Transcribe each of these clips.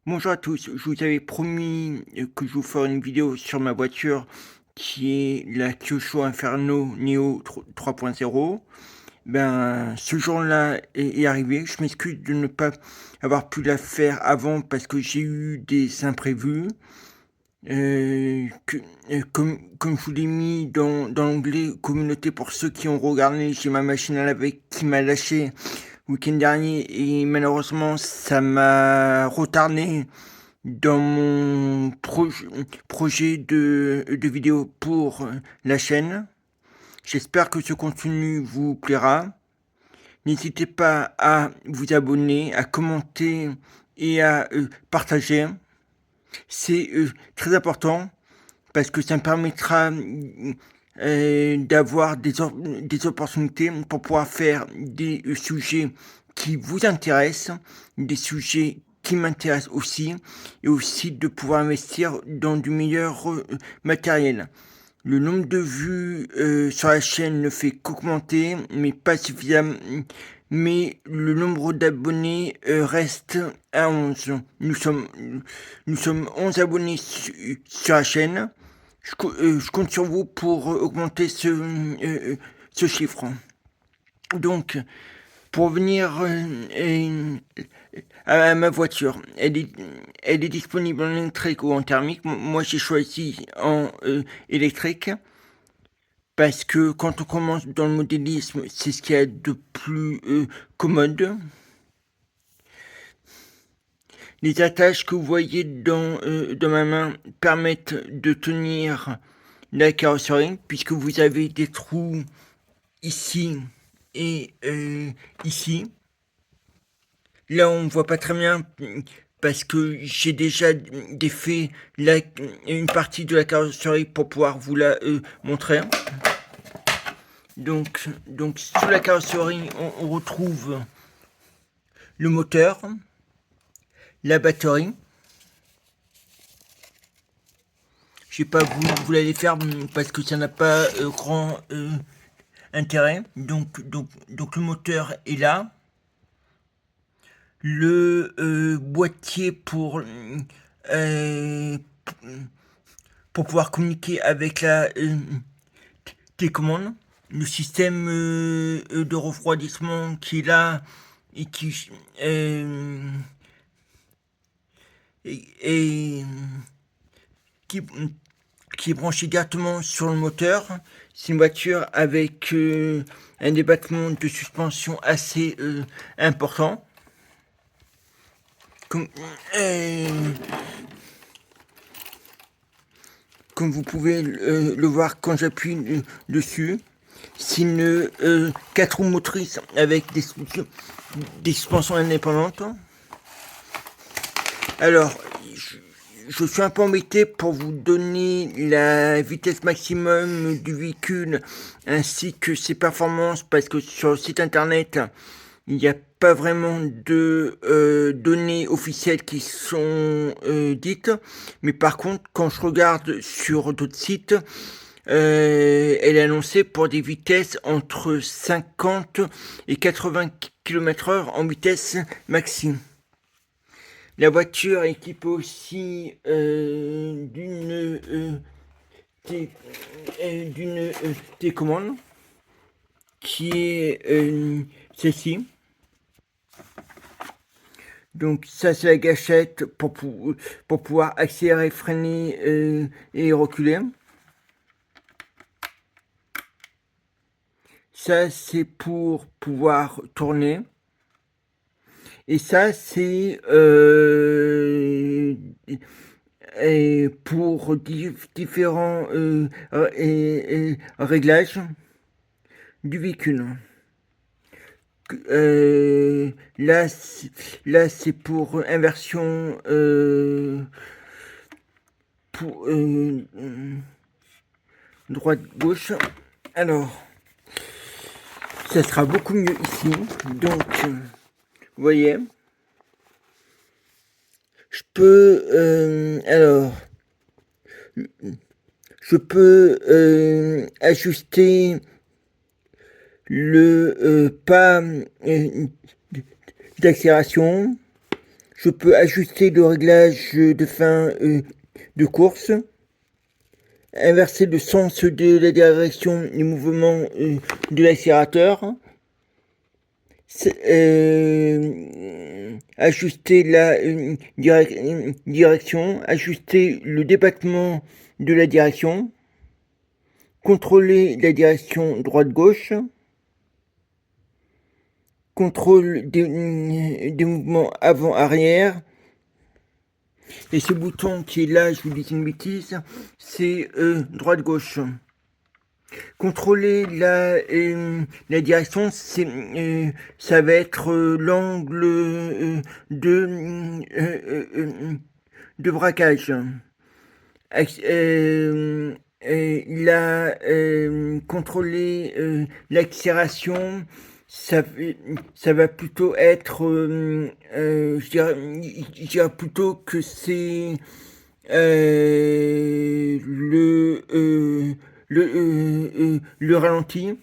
Bonjour à tous, je vous avais promis que je vous ferais une vidéo sur ma voiture qui est la Kyosho Inferno Neo 3.0. Ben, ce jour-là est arrivé. Je m'excuse de ne pas avoir pu la faire avant parce que j'ai eu des imprévus. Que, comme je vous l'ai mis dans l'onglet communauté pour ceux qui ont regardé, j'ai ma machine à laver qui m'a lâché le week-end dernier et malheureusement ça m'a retardé dans mon projet de vidéo pour la chaîne. J'espère que ce contenu vous plaira. N'hésitez pas à vous abonner, à commenter et à partager. C'est très important parce que ça me permettra d'avoir des opportunités pour pouvoir faire des sujets qui vous intéressent, des sujets qui m'intéressent aussi, et aussi de pouvoir investir dans du meilleur matériel. Le nombre de vues sur la chaîne ne fait qu'augmenter, mais pas suffisamment. Mais le nombre d'abonnés reste à 11. Nous sommes 11 abonnés sur la chaîne. Je compte sur vous pour augmenter ce chiffre. Donc, pour venir à ma voiture, elle est disponible en électrique ou en thermique. Moi, j'ai choisi en électrique parce que quand on commence dans le modélisme, c'est ce qu'il y a de plus commode. Les attaches que vous voyez dans ma main permettent de tenir la carrosserie, puisque vous avez des trous ici et ici. Là, on ne voit pas très bien parce que j'ai déjà défait une partie de la carrosserie pour pouvoir vous la montrer. Donc, sous la carrosserie, on retrouve le moteur, la batterie. Je vais pas vous la faire parce que ça n'a pas grand intérêt. Donc le moteur est là. Le boîtier euh, pour pouvoir communiquer avec la télécommande. Le système de refroidissement qui est là et et, et qui, qui est branché directement sur le moteur. C'est une voiture avec un débattement de suspension assez important. Comme, euh, comme vous pouvez le voir quand j'appuie dessus, c'est une 4 roues motrices avec des suspensions indépendantes. Alors, je suis un peu embêté pour vous donner la vitesse maximum du véhicule ainsi que ses performances parce que sur le site internet, il n'y a pas vraiment de données officielles qui sont dites. Mais par contre, quand je regarde sur d'autres sites, elle est annoncée pour des vitesses entre 50 et 80 km/h en vitesse maxi. La voiture est équipée aussi d'une télécommande qui est celle-ci. Donc ça c'est la gâchette pour pouvoir accélérer, freiner et reculer. Ça c'est pour pouvoir tourner. Et ça c'est pour différents réglages du véhicule. Là, c'est pour inversion pour droite-gauche. Alors, ça sera beaucoup mieux ici. Donc, vous voyez, je peux je peux ajuster le pas d'accélération, Je peux ajuster le réglage de fin de course, inverser le sens de la direction du mouvement de l'accélérateur, ajuster la direction, ajuster le débattement de la direction, contrôler la direction droite-gauche, contrôle des mouvements avant-arrière. Et ce bouton qui est là, je vous dis une bêtise, c'est droite-gauche. Contrôler la direction, ça va être l'angle de braquage. Contrôler l'accélération, ça va plutôt être, je dirais plutôt que c'est le ralenti.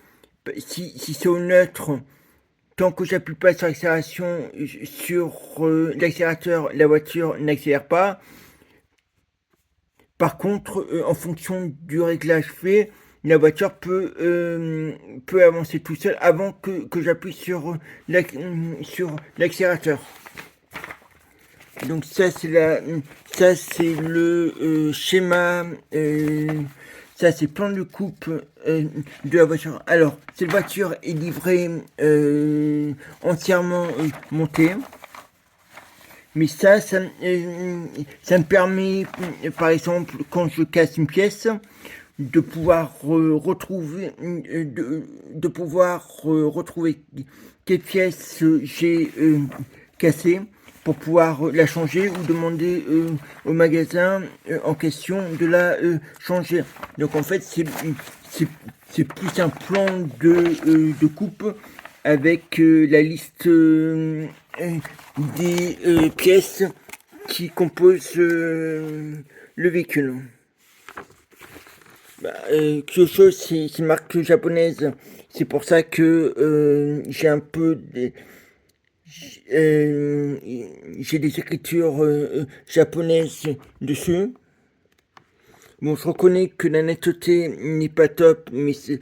Si c'est au neutre, tant que j'appuie pas sur l'accélération, sur l'accélérateur, la voiture n'accélère pas. Par contre, en fonction du réglage fait, la voiture peut avancer tout seul avant que j'appuie sur l'accélérateur. Donc ça c'est le schéma, ça c'est plan de coupe de la voiture. Alors cette voiture est livrée entièrement montée. Mais ça me permet, par exemple, quand je casse une pièce, de pouvoir retrouver quelle pièce j'ai cassée pour pouvoir la changer ou demander au magasin en question de la changer. Donc en fait, c'est plus un plan de coupe avec la liste des pièces qui composent le véhicule. Kyosho, c'est une marque japonaise. C'est pour ça que j'ai un peu j'ai des écritures japonaises dessus. Bon, je reconnais que la netteté n'est pas top, mais c'est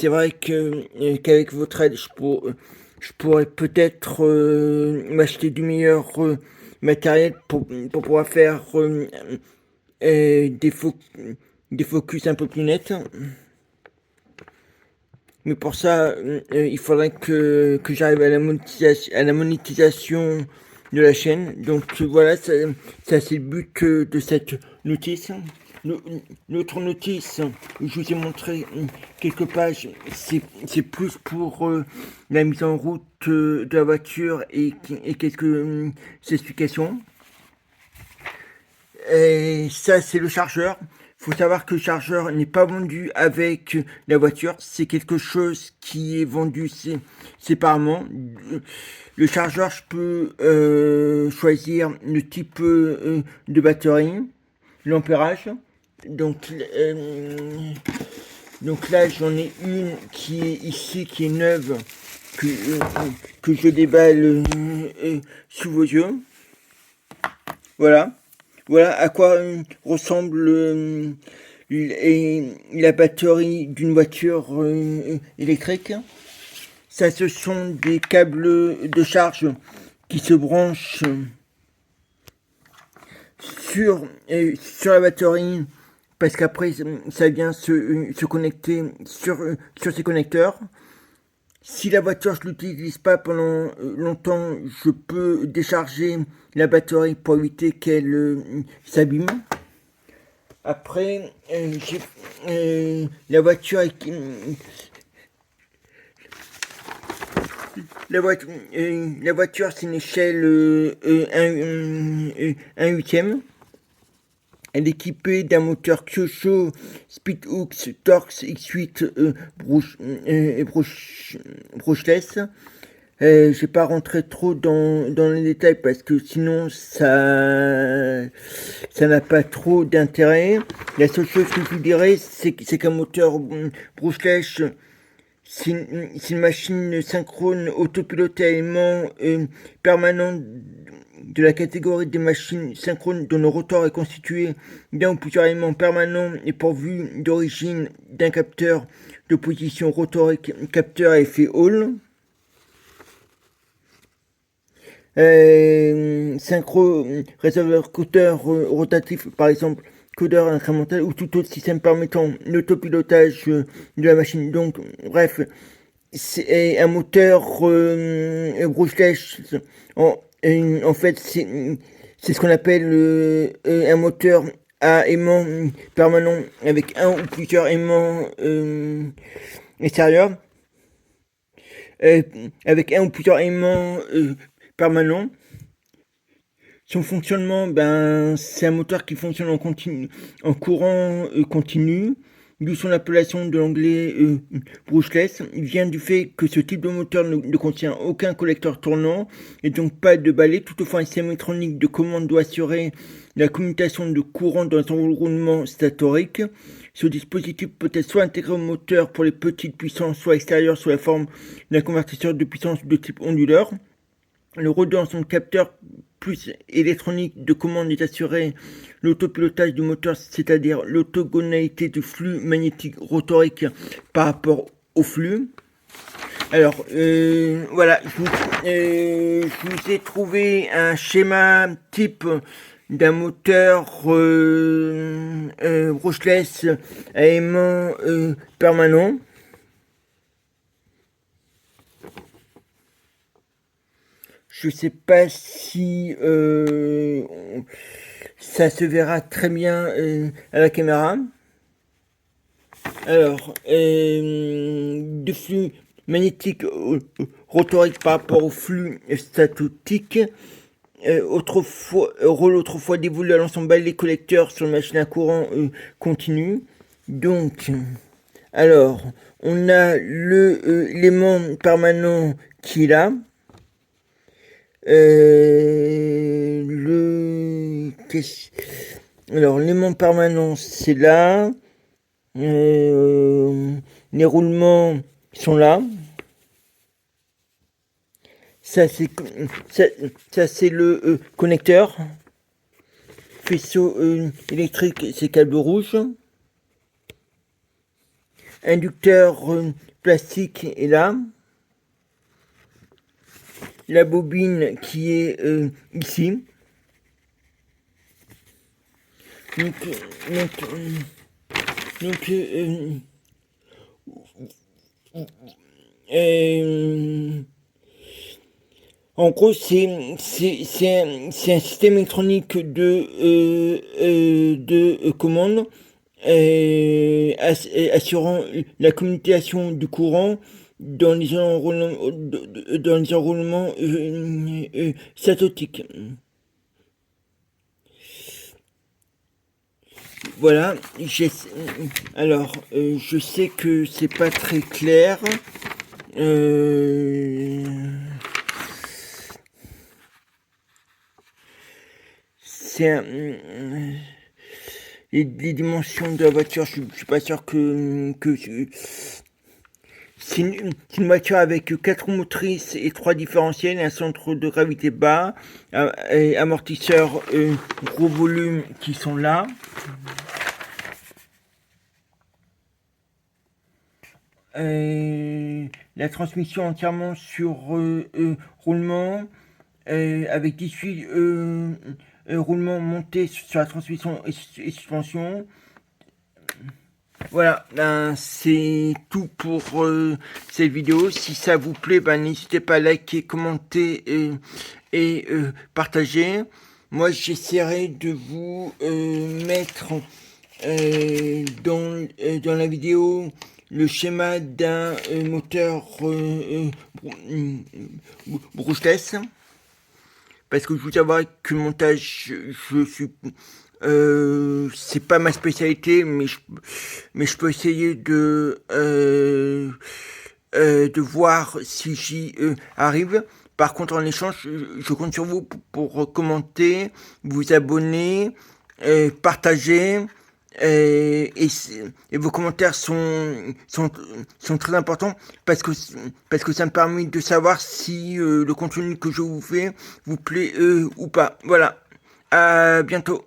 vrai qu'avec votre aide, je pourrais peut-être m'acheter du meilleur matériel pour pouvoir faire des focus un peu plus nets. Mais pour ça, il faudrait que j'arrive à la monétisation de la chaîne. Donc voilà, ça c'est le but de cette notice. L'autre notice, je vous ai montré quelques pages, c'est plus pour la mise en route de la voiture et quelques explications. Et ça, c'est le chargeur. Il faut savoir que le chargeur n'est pas vendu avec la voiture. C'est quelque chose qui est vendu séparément. Le chargeur, je peux choisir le type de batterie, l'ampérage. Donc là, j'en ai une qui est ici, qui est neuve, que je déballe sous vos yeux. Voilà. Voilà à quoi ressemble la batterie d'une voiture électrique. Ça, ce sont des câbles de charge qui se branchent sur la batterie, parce qu'après ça vient se connecter sur ces connecteurs. Si la voiture je l'utilise pas pendant longtemps, je peux décharger la batterie pour éviter qu'elle s'abîme. Après, la voiture c'est une échelle 1/8. Elle est équipée d'un moteur Kyosho Speedhooks Torx X8 brushless. Je vais pas rentrer trop dans les détails parce que sinon ça n'a pas trop d'intérêt. La seule chose que je vous dirais, c'est qu'un moteur brushless, c'est une machine synchrone autopilotée à aimant permanent de la catégorie des machines synchrones dont le rotor est constitué d'un ou plusieurs éléments permanents et pourvu d'origine d'un capteur de position rotorique, capteur à effet Hall. Synchro, réservoir codeur rotatif, par exemple codeur incrémental ou tout autre système permettant l'autopilotage de la machine. Donc, bref, c'est un moteur brushless. En fait, c'est ce qu'on appelle un moteur à aimant permanent avec un ou plusieurs aimants extérieurs. Avec un ou plusieurs aimants permanents. Son fonctionnement, c'est un moteur qui fonctionne en courant continu, d'où son appellation de l'anglais brushless. Il vient du fait que ce type de moteur ne contient aucun collecteur tournant et donc pas de balai. Toutefois, un système électronique de commande doit assurer la commutation de courant dans un roulement statorique. Ce dispositif peut être soit intégré au moteur pour les petites puissances, soit extérieur sous la forme d'un convertisseur de puissance de type onduleur. Le rôle dans son capteur plus électronique de commande est assuré l'autopilotage du moteur, c'est-à-dire l'orthogonalité du flux magnétique rotorique par rapport au flux. Alors, voilà, je vous ai trouvé un schéma type d'un moteur brushless à aimant permanent. Je sais pas si ça se verra très bien à la caméra. Alors, de flux magnétique rotorique par rapport au flux statique. Rôle autrefois dévolu à l'ensemble des collecteurs sur une machine à courant continu. Donc, alors, on a l'élément permanent qui est là. Alors, l'élément permanent, c'est là. Les roulements sont là. Ça, c'est le connecteur. Faisceau électrique, c'est câble rouge. Inducteur plastique est là. La bobine qui est ici. En gros, c'est un système électronique de commande assurant la communication du courant dans les enroulements statotiques. Voilà. Alors, je sais que c'est pas très clair. C'est les dimensions de la voiture, je suis pas sûr que c'est une voiture avec 4 roues motrices et 3 différentiels, un centre de gravité bas, et amortisseurs gros volume qui sont là. La transmission entièrement sur roulement, avec 18 roulements montés sur la transmission et suspension. Voilà, c'est tout pour cette vidéo. Si ça vous plaît, n'hésitez pas à liker, commenter et partager. Moi, j'essaierai de vous mettre dans la vidéo le schéma d'un moteur brushless. Parce que je vous avoue que le montage, c'est pas ma spécialité, mais je peux essayer de voir si j'y arrive. Par contre, en échange, je compte sur vous pour commenter, vous abonner, partager Et vos commentaires sont très importants parce que ça me permet de savoir si le contenu que je vous fais vous plaît ou pas. Voilà. À bientôt.